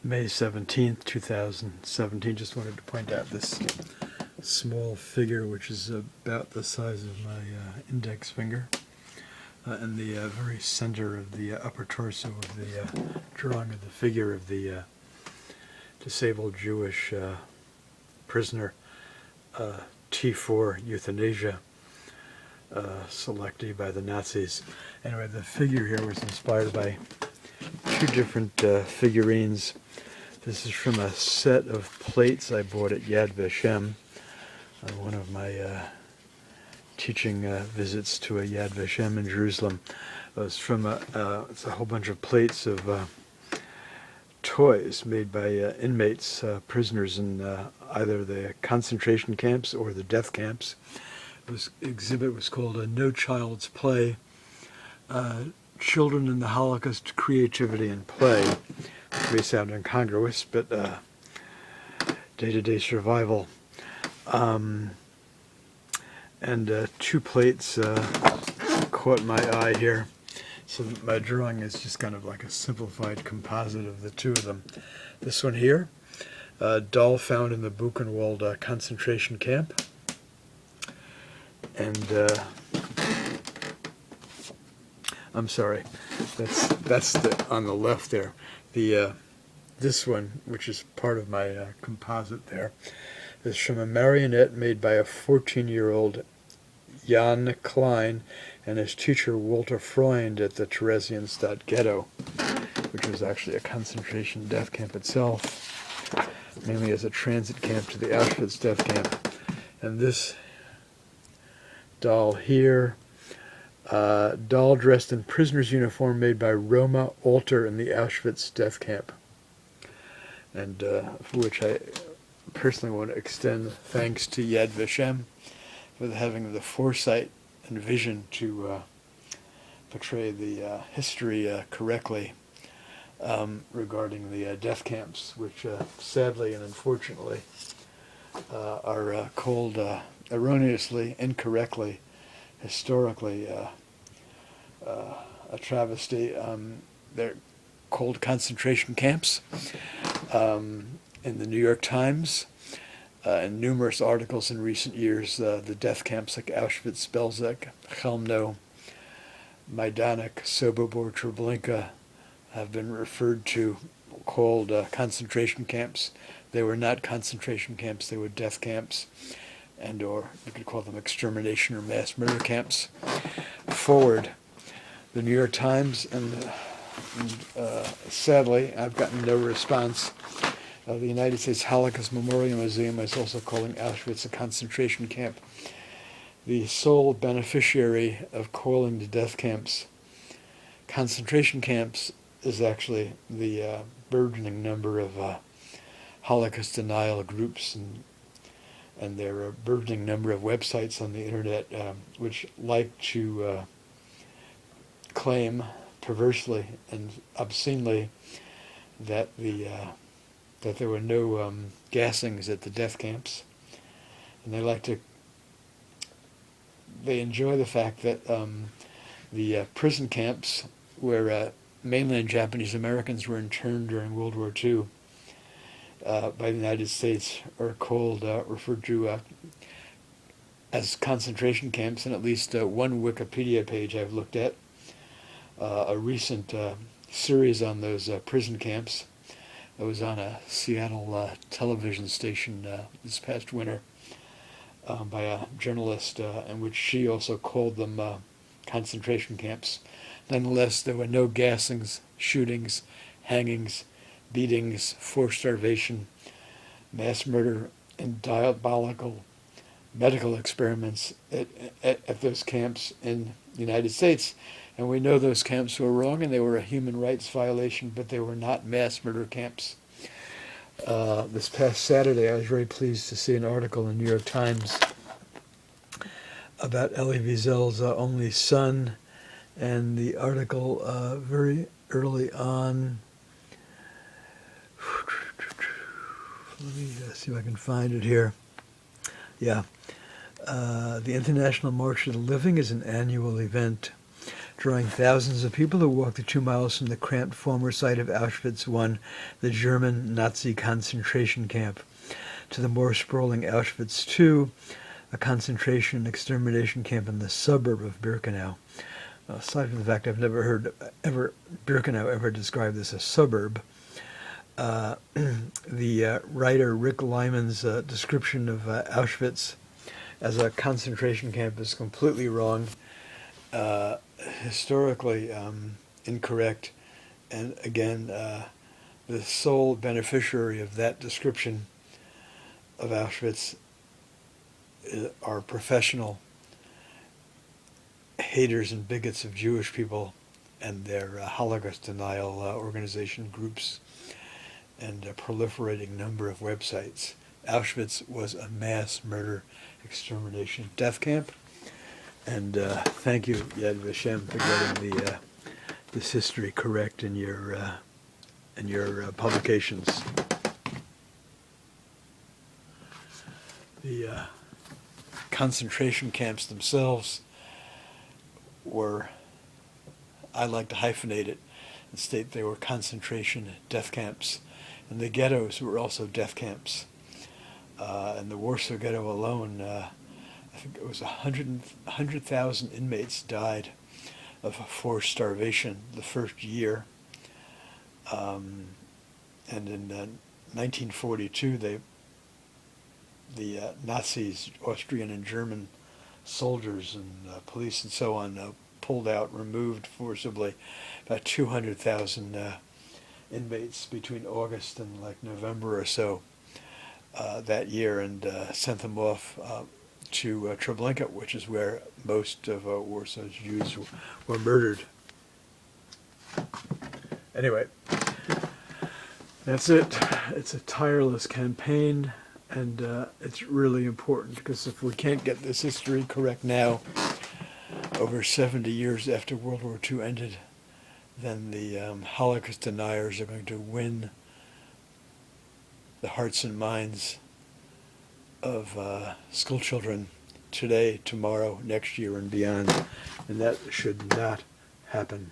May 17th, 2017. Just wanted to point out this small figure, which is about the size of my index finger, in the very center of the upper torso of the drawing of the figure of the disabled Jewish prisoner, T-4 euthanasia selectee by the Nazis. Anyway, the figure here was inspired by two different figurines. This is from a set of plates I bought at Yad Vashem on one of my teaching visits to a Yad Vashem in Jerusalem. It's from it's a whole bunch of plates of toys made by inmates, prisoners in either the concentration camps or the death camps. This exhibit was called No Child's Play, Children in the Holocaust, Creativity and Play, which may sound incongruous, but day-to-day survival. And two plates caught my eye here. So my drawing is just kind of like a simplified composite of the two of them. This one here, a doll found in the Buchenwald concentration camp. And I'm sorry, that's on the left there. The this one, which is part of my composite there, is from a marionette made by a 14-year-old Jan Klein and his teacher Walter Freund at the Theresienstadt ghetto, which was actually a concentration death camp itself, mainly as a transit camp to the Auschwitz death camp. And this doll here, doll dressed in prisoner's uniform made by Roma Alter in the Auschwitz death camp, and for which I personally want to extend thanks to Yad Vashem for having the foresight and vision to portray the history correctly regarding the death camps, which sadly and unfortunately are called erroneously, incorrectly, historically, a travesty. They're called concentration camps. In the New York Times, in numerous articles in recent years, the death camps like Auschwitz, Belzec, Chelmno, Majdanek, Sobibor, Treblinka have been referred to, called concentration camps. They were not concentration camps, they were death camps, and or you could call them extermination or mass murder camps. Forward, the New York Times, and sadly, I've gotten no response. The United States Holocaust Memorial Museum is also calling Auschwitz a concentration camp. The sole beneficiary of calling the death camps concentration camps is actually the burgeoning number of Holocaust denial groups and their burgeoning number of websites on the internet which like to claim perversely and obscenely that that there were no gassings at the death camps, and they enjoy the fact that the prison camps where mainland Japanese Americans were interned during World War II by the United States are referred to as concentration camps, and at least one Wikipedia page I've looked at, a recent series on those prison camps. I was on a Seattle television station this past winter by a journalist in which she also called them concentration camps. Nonetheless, there were no gassings, shootings, hangings, beatings, forced starvation, mass murder, and diabolical medical experiments at those camps in the United States. And we know those camps were wrong and they were a human rights violation, but they were not mass murder camps. This past Saturday, I was very pleased to see an article in the New York Times about Elie Wiesel's only son, and the article very early on, let me see if I can find it here. Yeah. The International March of the Living is an annual event drawing thousands of people who walked the 2 miles from the cramped former site of Auschwitz I, the German Nazi concentration camp, to the more sprawling Auschwitz II, a concentration and extermination camp in the suburb of Birkenau. Aside from the fact I've never heard Birkenau ever described as a suburb, the writer Rick Lyman's description of Auschwitz as a concentration camp is completely wrong, historically incorrect, and again, the sole beneficiary of that description of Auschwitz are professional haters and bigots of Jewish people and their Holocaust denial organization groups and a proliferating number of websites. Auschwitz was a mass murder, extermination, death camp. And thank you, Yad Vashem, for getting this history correct in your publications. The concentration camps themselves were, I like to hyphenate it and state they were concentration death camps. And the ghettos were also death camps. And the Warsaw Ghetto alone, I think it was 100,000 inmates died of forced starvation the first year. And in 1942, the Nazis, Austrian and German soldiers and police and so on pulled out, removed forcibly about 200,000 inmates between August and like November or so that year, and sent them off to Treblinka, which is where most of Warsaw's Jews were murdered. Anyway, that's it. It's a tireless campaign, and it's really important, because if we can't get this history correct now, over 70 years after World War II ended, then the Holocaust deniers are going to win the hearts and minds of school children today, tomorrow, next year, and beyond. And that should not happen.